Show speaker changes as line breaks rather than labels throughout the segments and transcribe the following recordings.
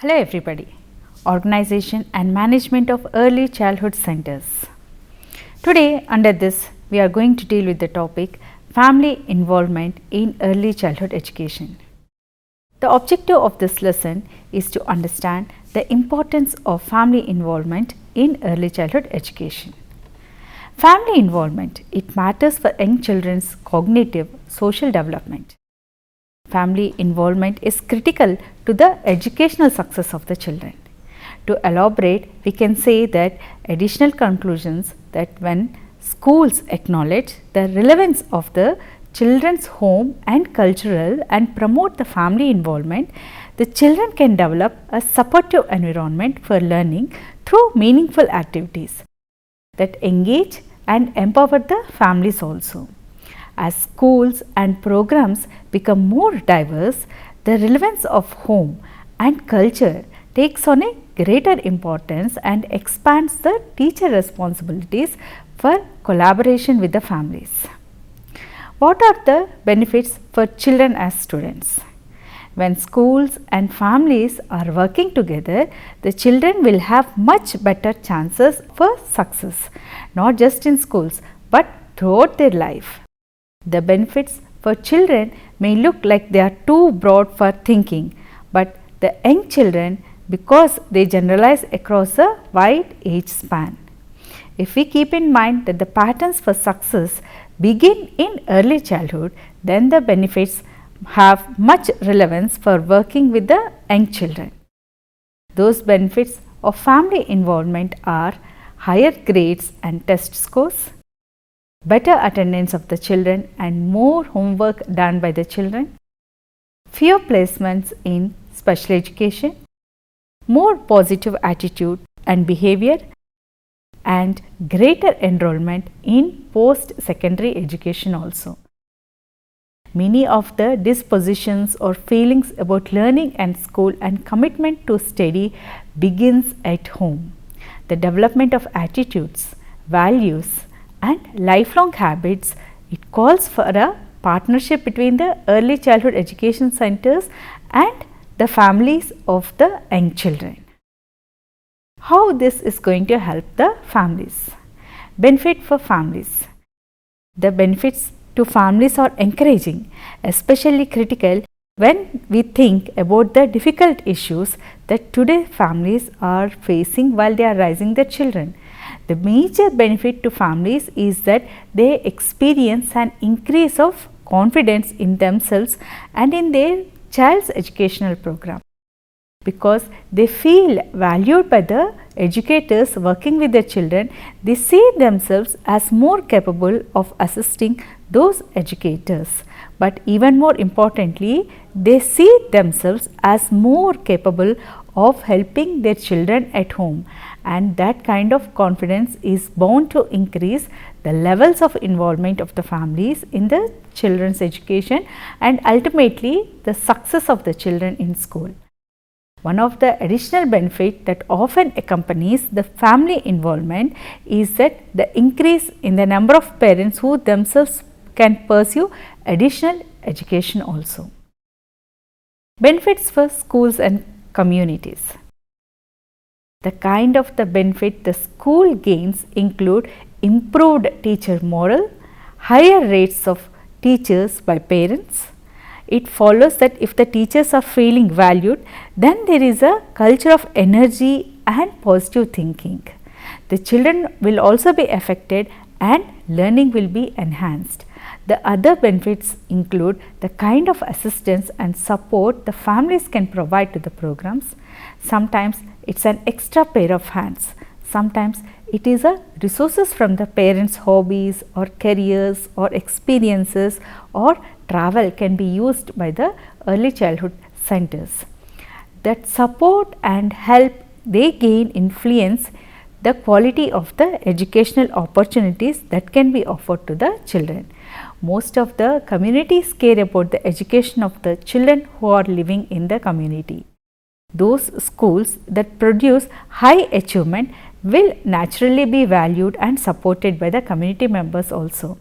Hello everybody, Organization and Management of Early Childhood Centers. Today under this we are going to deal with the topic Family Involvement in Early Childhood Education. The objective of this lesson is to understand the importance of family involvement in early childhood education. Family involvement, it matters for young children's cognitive, social development. Family involvement is critical to the educational success of the children. To elaborate, we can say that additional conclusions that when schools acknowledge the relevance of the children's home and cultural and promote the family involvement, the children can develop a supportive environment for learning through meaningful activities that engage and empower the families also. As schools and programs become more diverse, the relevance of home and culture takes on a greater importance and expands the teacher responsibilities for collaboration with the families. What are the benefits for children as students? When schools and families are working together, the children will have much better chances for success, not just in schools but throughout their life. The benefits for children may look like they are too broad for thinking, but the young children, because they generalize across a wide age span. If we keep in mind that the patterns for success begin in early childhood, then the benefits have much relevance for working with the young children. Those benefits of family involvement are higher grades and test scores, better attendance of the children and more homework done by the children, fewer placements in special education, more positive attitude and behavior, and greater enrollment in post-secondary education also. Many of the dispositions or feelings about learning and school and commitment to study begins at home. The development of attitudes, values, and lifelong habits, it calls for a partnership between the early childhood education centers and the families of the young children. How this is going to help the families? Benefit for families. The benefits to families are encouraging, especially critical when we think about the difficult issues that today families are facing while they are raising their children. The major benefit to families is that they experience an increase of confidence in themselves and in their child's educational program, because they feel valued by the educators working with their children. They see themselves as more capable of assisting those educators, but even more importantly, they see themselves as more capable of helping their children at home, and that kind of confidence is bound to increase the levels of involvement of the families in the children's education and ultimately the success of the children in school. One of the additional benefits that often accompanies the family involvement is that the increase in the number of parents who themselves can pursue additional education also. Benefits for schools and communities. The kind of the benefit the school gains include improved teacher morale, higher rates of teachers by parents. It follows that if the teachers are feeling valued, then there is a culture of energy and positive thinking. The children will also be affected and learning will be enhanced. The other benefits include the kind of assistance and support the families can provide to the programs. Sometimes it is an extra pair of hands. Sometimes it is a resources from the parents' hobbies or careers or experiences, or travel can be used by the early childhood centers. That support and help they gain influence the quality of the educational opportunities that can be offered to the children. Most of the communities care about the education of the children who are living in the community. Those schools that produce high achievement will naturally be valued and supported by the community members also.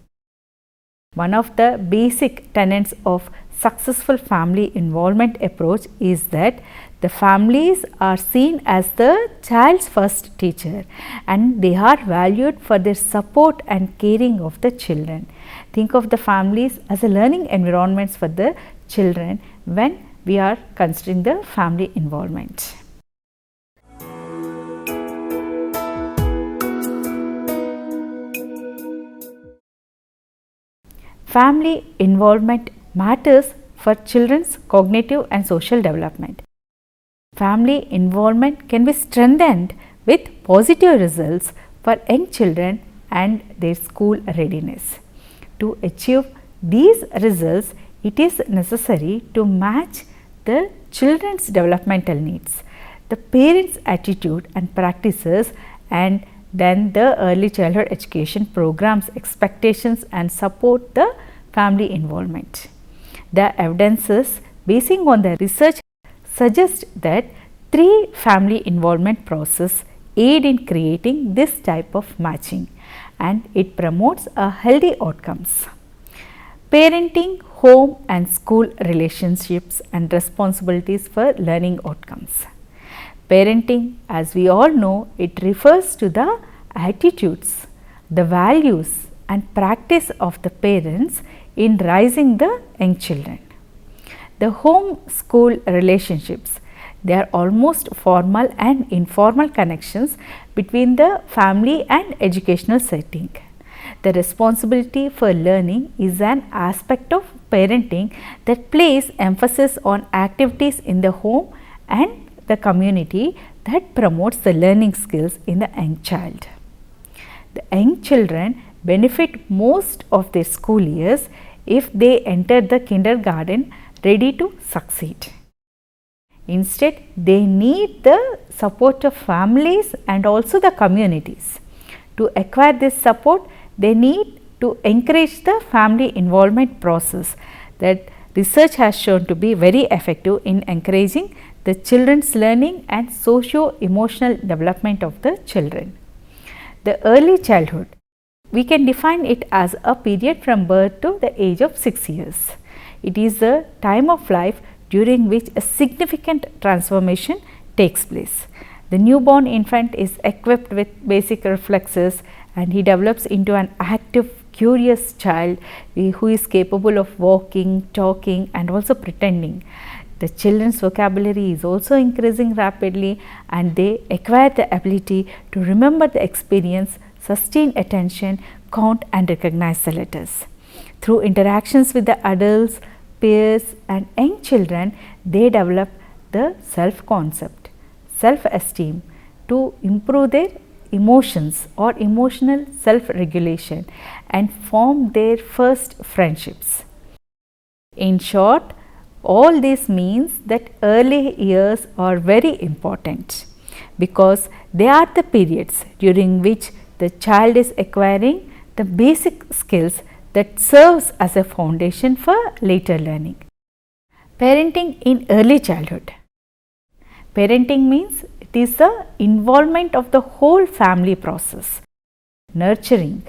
One of the basic tenets of successful family involvement approach is that The families are seen as the child's first teacher, and they are valued for their support and caring of the children. Think of the families as a learning environments for the children when we are considering the family involvement. Family involvement matters for children's cognitive and social development. Family involvement can be strengthened with positive results for young children and their school readiness. To achieve these results, it is necessary to match the children's developmental needs, the parents' attitude and practices, and then the early childhood education programs, expectations, and support the family involvement. The evidences basing on the research suggest that 3 family involvement process aid in creating this type of matching, and it promotes a healthy outcomes. Parenting, home and school relationships and responsibilities for learning outcomes. Parenting, as we all know, it refers to the attitudes, the values and practice of the parents in raising the young children. The home school relationships, they are almost formal and informal connections between the family and educational setting. The responsibility for learning is an aspect of parenting that places emphasis on activities in the home and the community that promotes the learning skills in the young child. The young children benefit most of their school years if they enter the kindergarten ready to succeed. Instead, they need the support of families and also the communities. To acquire this support, they need to encourage the family involvement process that research has shown to be very effective in encouraging the children's learning and socio-emotional development of the children. The early childhood, we can define it as a period from birth to the age of 6 years. It is a time of life during which a significant transformation takes place. The newborn infant is equipped with basic reflexes and he develops into an active, curious child who is capable of walking, talking and also pretending. The children's vocabulary is also increasing rapidly and they acquire the ability to remember the experience, sustain attention, count and recognize the letters. Through interactions with the adults, peers and young children, they develop the self-concept, self-esteem to improve their emotions or emotional self-regulation and form their first friendships. In short, all this means that early years are very important because they are the periods during which the child is acquiring the basic skills that serves as a foundation for later learning. Parenting in early childhood. Parenting means it is the involvement of the whole family process. Nurturing,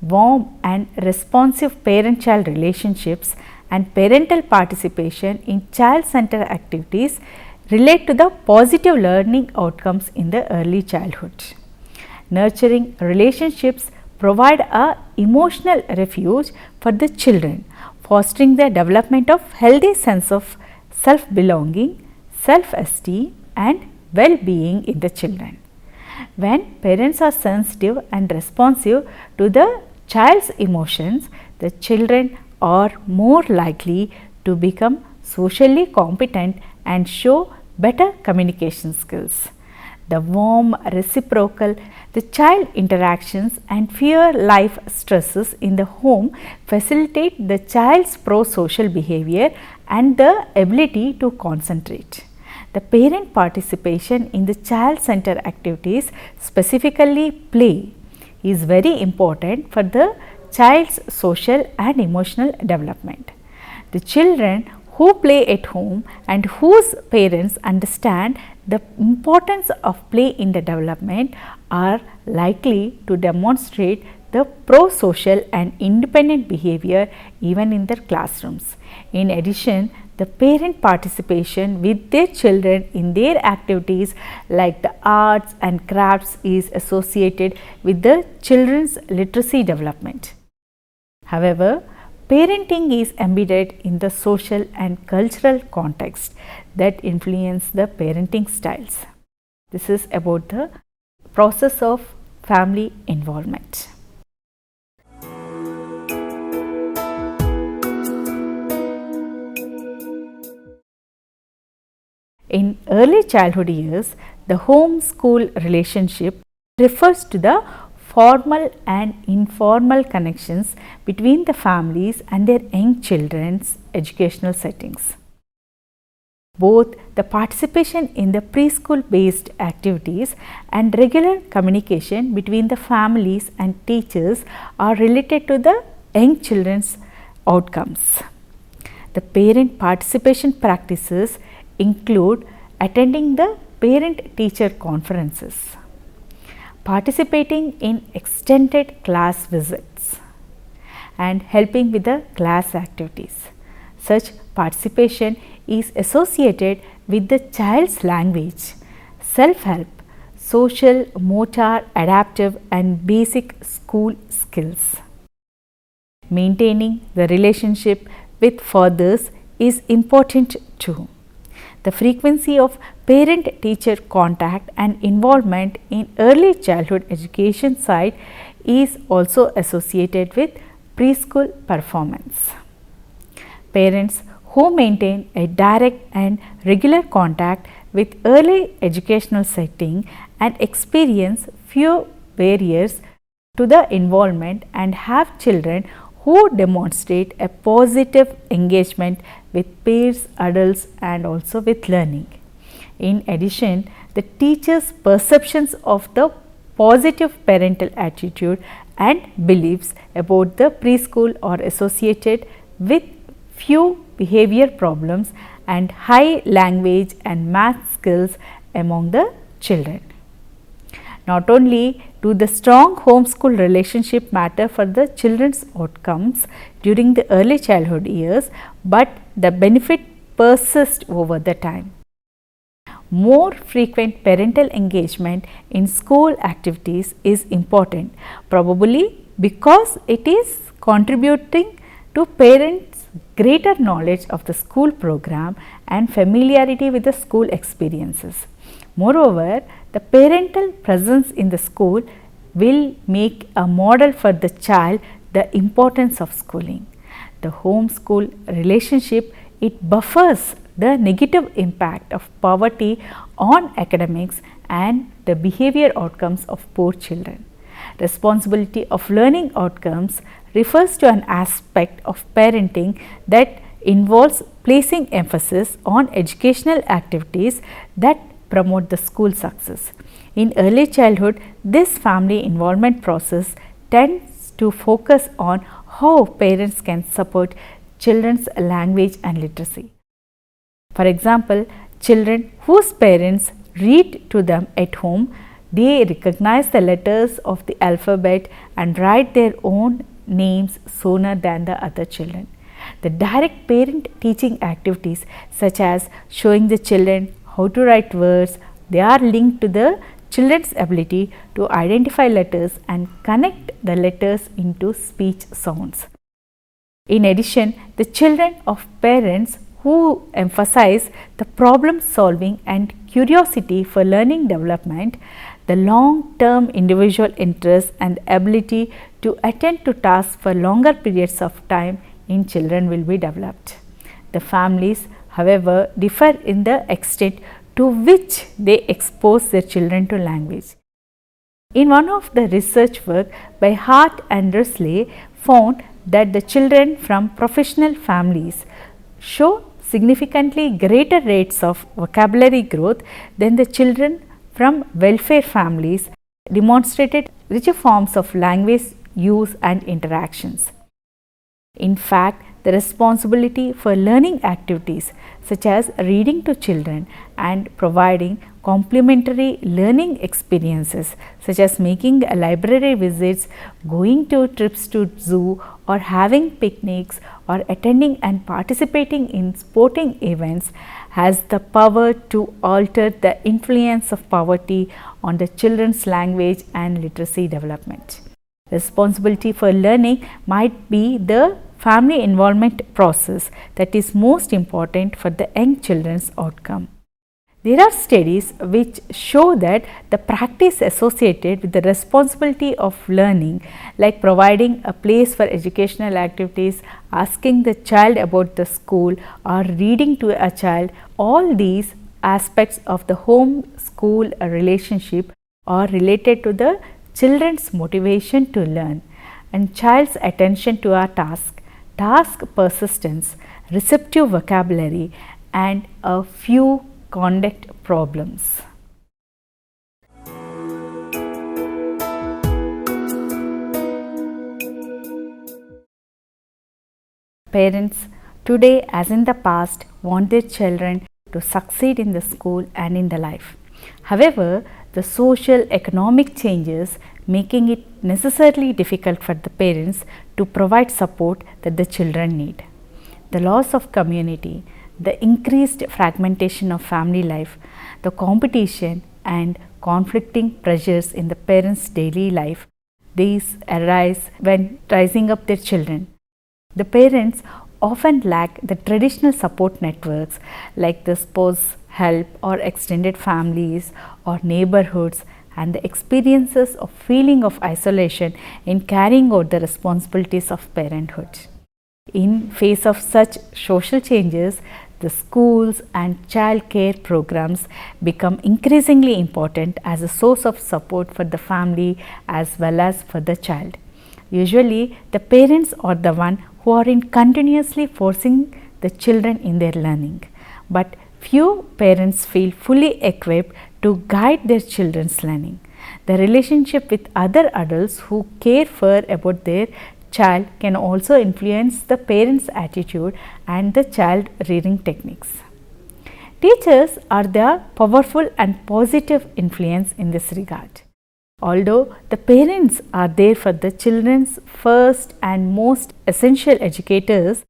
warm and responsive parent-child relationships and parental participation in child-centered activities relate to the positive learning outcomes in the early childhood. Nurturing relationships provide a emotional refuge for the children, fostering the development of healthy sense of self-belonging, self-esteem and well-being in the children. When parents are sensitive and responsive to the child's emotions, the children are more likely to become socially competent and show better communication skills. The warm, reciprocal, the child interactions and fewer life stresses in the home facilitate the child's pro-social behavior and the ability to concentrate. The parent participation in the child-centered activities, specifically play, is very important for the child's social and emotional development. The children who play at home and whose parents understand the importance of play in the development are likely to demonstrate the pro-social and independent behavior even in their classrooms. In addition, the parent participation with their children in their activities like the arts and crafts is associated with the children's literacy development. However, parenting is embedded in the social and cultural context that influence the parenting styles. This is about the process of family involvement. In early childhood years, the home-school relationship refers to the formal and informal connections between the families and their young children's educational settings. Both the participation in the preschool-based activities and regular communication between the families and teachers are related to the young children's outcomes. The parent participation practices include attending the parent-teacher conferences, participating in extended class visits, and helping with the class activities. Such participation is associated with the child's language, self-help, social, motor, adaptive, and basic school skills. Maintaining the relationship with fathers is important too. The frequency of parent-teacher contact and involvement in early childhood education side is also associated with preschool performance. Parents who maintain a direct and regular contact with early educational setting and experience few barriers to the involvement and have children who demonstrate a positive engagement with peers, adults, and also with learning. In addition, the teacher's perceptions of the positive parental attitude and beliefs about the preschool are associated with few behavior problems and high language and math skills among the children. Not only do the strong homeschool relationship matter for the children's outcomes during the early childhood years, but the benefit persists over the time. More frequent parental engagement in school activities is important, probably because it is contributing to parents' greater knowledge of the school program and familiarity with the school experiences. Moreover, the parental presence in the school will make a model for the child the importance of schooling. The home-school relationship, it buffers the negative impact of poverty on academics and the behavior outcomes of poor children. Responsibility of learning outcomes refers to an aspect of parenting that involves placing emphasis on educational activities that promote the school success. In early childhood, this family involvement process tends to focus on how parents can support children's language and literacy. For example, children whose parents read to them at home, they recognize the letters of the alphabet and write their own names sooner than the other children. The direct parent teaching activities such as showing the children how to write words, they are linked to the children's ability to identify letters and connect the letters into speech sounds. In addition, the children of parents who emphasize the problem solving and curiosity for learning development, the long-term individual interest and ability to attend to tasks for longer periods of time in children will be developed. The families, however, differ in the extent to which they expose their children to language. In one of the research work by Hart and Risley found that the children from professional families show significantly greater rates of vocabulary growth than the children from welfare families, demonstrated richer forms of language use and interactions. In fact, the responsibility for learning activities such as reading to children and providing complementary learning experiences such as making library visits, going to trips to zoo, or having picnics, or attending and participating in sporting events has the power to alter the influence of poverty on the children's language and literacy development. Responsibility for learning might be the family involvement process that is most important for the young children's outcome. There are studies which show that the practice associated with the responsibility of learning, like providing a place for educational activities, asking the child about the school, or reading to a child, all these aspects of the home-school relationship are related to the children's motivation to learn and child's attention to a task persistence, receptive vocabulary, and a few conduct problems. Parents today as in the past want their children to succeed in the school and in the life. However, the social economic changes making it necessarily difficult for the parents to provide support that the children need. The loss of community, the increased fragmentation of family life, the competition and conflicting pressures in the parents' daily life, these arise when raising up their children. The parents often lack the traditional support networks like the spouse help or extended families or neighborhoods, and the experiences of feeling of isolation in carrying out the responsibilities of parenthood. In face of such social changes, the schools and child care programs become increasingly important as a source of support for the family as well as for the child. Usually, the parents are the one who are continuously forcing the children in their learning, but few parents feel fully equipped to guide their children's learning. The relationship with other adults who care for about their child can also influence the parent's attitude and the child rearing techniques. Teachers are the powerful and positive influence in this regard. Although the parents are there for the children's first and most essential educators,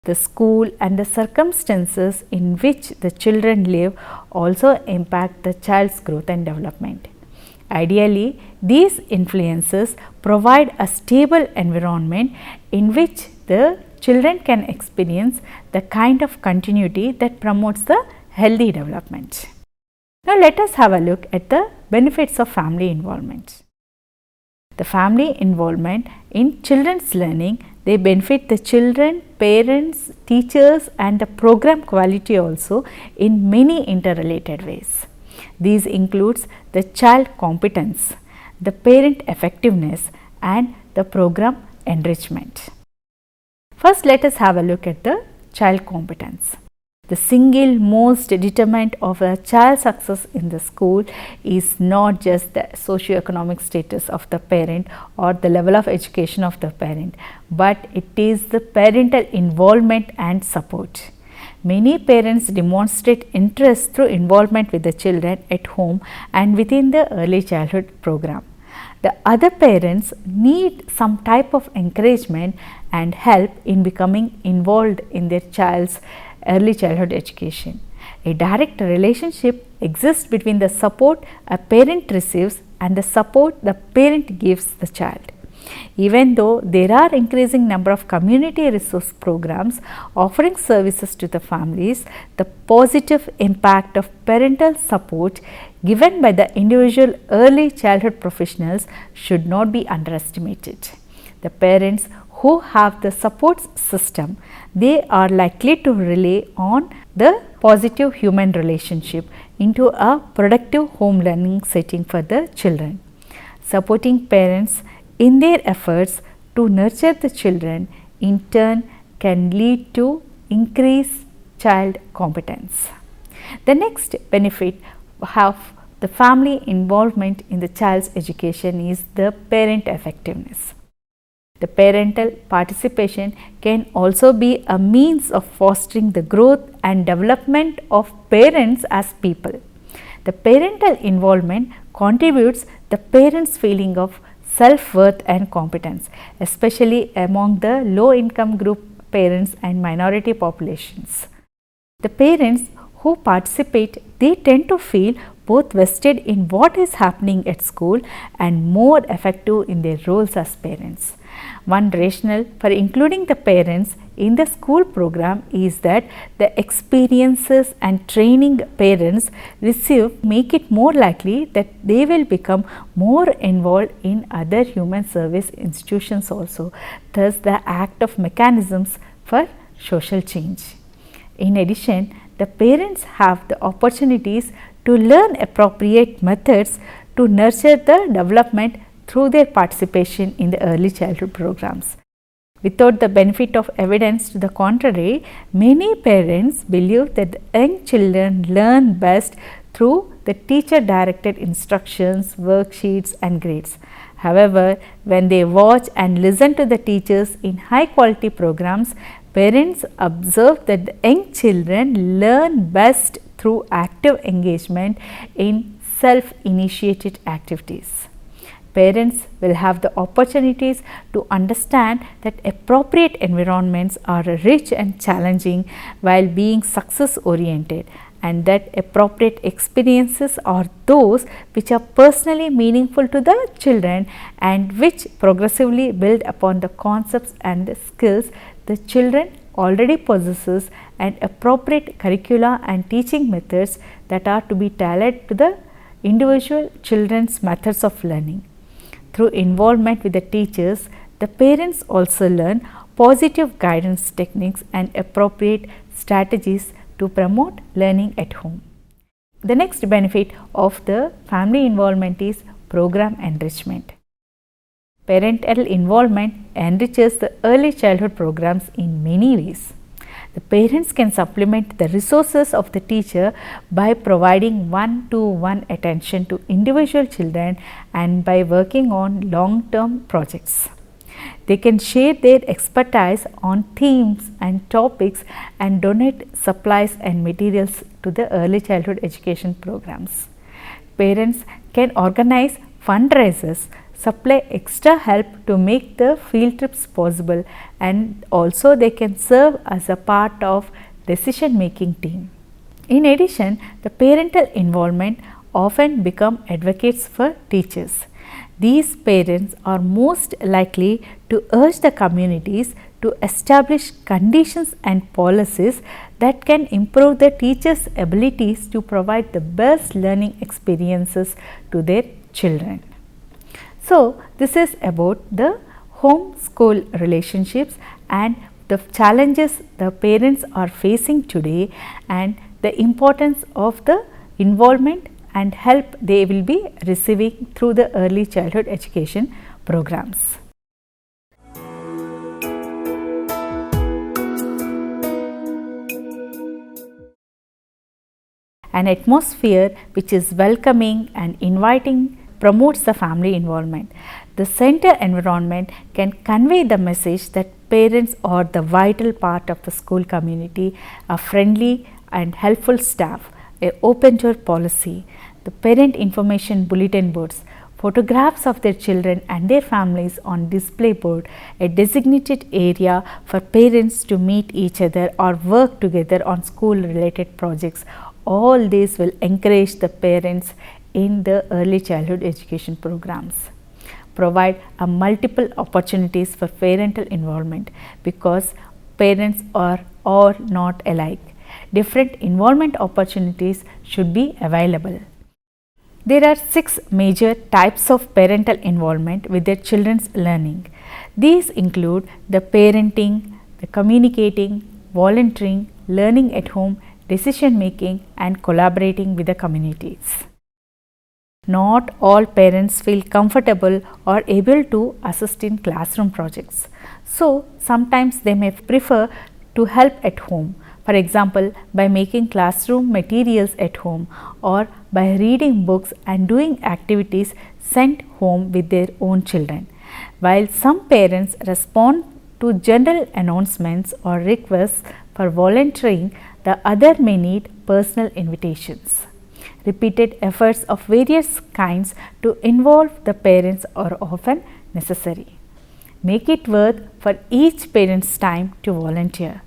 the school and the circumstances in which the children live also impact the child's growth and development. Ideally, these influences provide a stable environment in which the children can experience the kind of continuity that promotes the healthy development. Now, let us have a look at the benefits of family involvement. The family involvement in children's learning, they benefit the children, parents, teachers, and the program quality also in many interrelated ways. These includes the child competence, the parent effectiveness, and the program enrichment. First, let us have a look at the child competence. The single most determinant of a child's success in the school is not just the socio-economic status of the parent or the level of education of the parent, but it is the parental involvement and support. Many parents demonstrate interest through involvement with the children at home and within the early childhood program. The other parents need some type of encouragement and help in becoming involved in their child's early childhood education. A direct relationship exists between the support a parent receives and the support the parent gives the child. Even though there are increasing number of community resource programs offering services to the families, the positive impact of parental support given by the individual early childhood professionals should not be underestimated. The parents who have the support system, they are likely to rely on the positive human relationship into a productive home learning setting for the children. Supporting parents in their efforts to nurture the children in turn can lead to increased child competence. The next benefit of the family involvement in the child's education is the parent effectiveness. The parental participation can also be a means of fostering the growth and development of parents as people. The parental involvement contributes the parents' feeling of self-worth and competence, especially among the low-income group parents and minority populations. The parents who participate, they tend to feel both vested in what is happening at school and more effective in their roles as parents. One rationale for including the parents in the school program is that the experiences and training parents receive make it more likely that they will become more involved in other human service institutions also, thus the act of mechanisms for social change. In addition, the parents have the opportunities to learn appropriate methods to nurture the development through their participation in the early childhood programs. Without the benefit of evidence to the contrary, many parents believe that the young children learn best through the teacher-directed instructions, worksheets and grades. However, when they watch and listen to the teachers in high-quality programs, parents observe that the young children learn best through active engagement in self-initiated activities. Parents will have the opportunities to understand that appropriate environments are rich and challenging while being success oriented, and that appropriate experiences are those which are personally meaningful to the children and which progressively build upon the concepts and the skills the children already possesses, and appropriate curricula and teaching methods that are to be tailored to the individual children's methods of learning. Through involvement with the teachers, the parents also learn positive guidance techniques and appropriate strategies to promote learning at home. The next benefit of the family involvement is program enrichment. Parental involvement enriches the early childhood programs in many ways. The parents can supplement the resources of the teacher by providing one-to-one attention to individual children and by working on long-term projects. They can share their expertise on themes and topics and donate supplies and materials to the early childhood education programs. Parents can organize fundraisers, supply extra help to make the field trips possible, and also they can serve as a part of decision making team. In addition, the parental involvement often become advocates for teachers. These parents are most likely to urge the communities to establish conditions and policies that can improve the teachers' abilities to provide the best learning experiences to their children. So, this is about the home school relationships and the challenges the parents are facing today and the importance of the involvement and help they will be receiving through the early childhood education programs. An atmosphere which is welcoming and inviting promotes the family involvement. The center environment can convey the message that parents are the vital part of the school community, a friendly and helpful staff, an open door policy, the parent information bulletin boards, photographs of their children and their families on display board, a designated area for parents to meet each other or work together on school related projects. All these will encourage the parents in the early childhood education programs. Provide a multiple opportunities for parental involvement because parents are not alike. Different involvement opportunities should be available. There are 6 major types of parental involvement with their children's learning. These include the parenting, the communicating, volunteering, learning at home, decision making and collaborating with the communities. Not all parents feel comfortable or able to assist in classroom projects. So, sometimes they may prefer to help at home. For example, by making classroom materials at home or by reading books and doing activities sent home with their own children. While some parents respond to general announcements or requests for volunteering, the other may need personal invitations. repeated efforts of various kinds to involve the parents are often necessary. Make it worth for each parent's time to volunteer.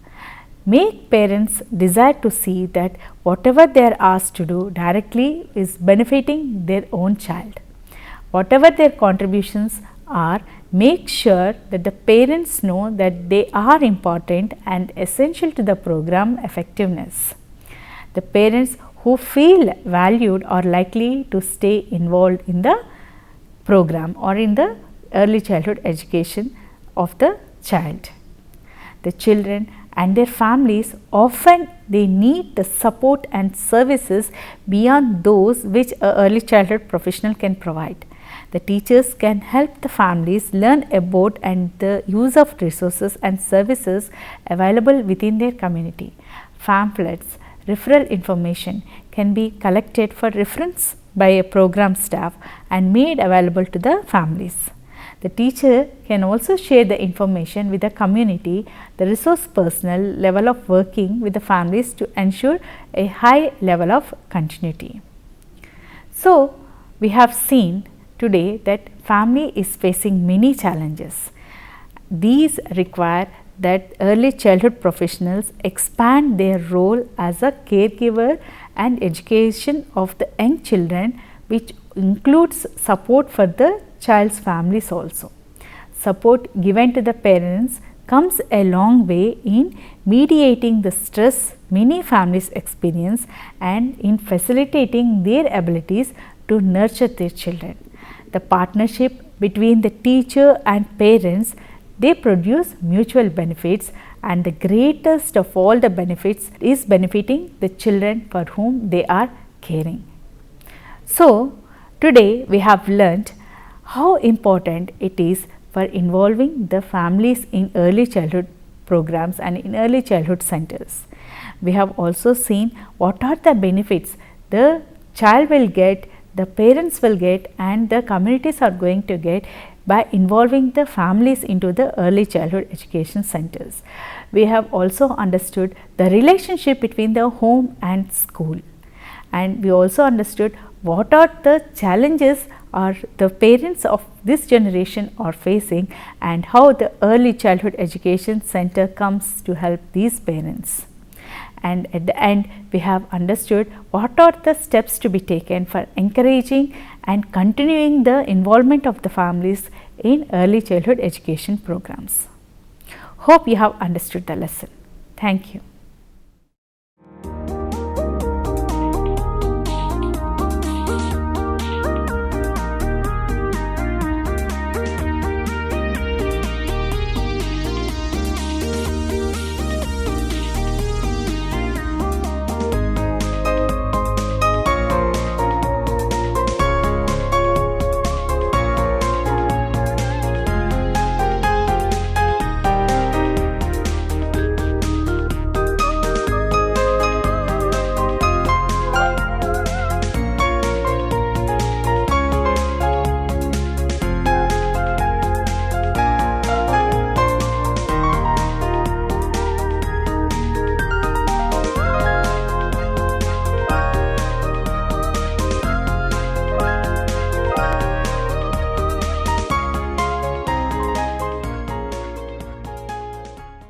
Make parents desire to see that whatever they are asked to do directly is benefiting their own child. Whatever their contributions are, make sure that the parents know that they are important and essential to the program effectiveness. The parents who feel valued are likely to stay involved in the program or in the early childhood education of the child. The children and their families often they need the support and services beyond those which a early childhood professional can provide. The teachers can help the families learn about and the use of resources and services available within their community. Pamphlets, referral information can be collected for reference by a program staff and made available to the families. The teacher can also share the information with the community, the resource personnel level of working with the families to ensure a high level of continuity. So, we have seen today that family is facing many challenges. These require that early childhood professionals expand their role as a caregiver and education of the young children, which includes support for the child's families also. Support given to the parents comes a long way in mediating the stress many families experience and in facilitating their abilities to nurture their children. The partnership between the teacher and parents, they produce mutual benefits, and the greatest of all the benefits is benefiting the children for whom they are caring. So, today we have learnt how important it is for involving the families in early childhood programs and in early childhood centers. We have also seen what are the benefits the child will get, the parents will get, and the communities are going to get by involving the families into the early childhood education centers. We have also understood the relationship between the home and school, and we also understood what are the challenges are the parents of this generation are facing and how the early childhood education center comes to help these parents. And at the end, we have understood what are the steps to be taken for encouraging and continuing the involvement of the families in early childhood education programs. Hope you have understood the lesson. Thank you.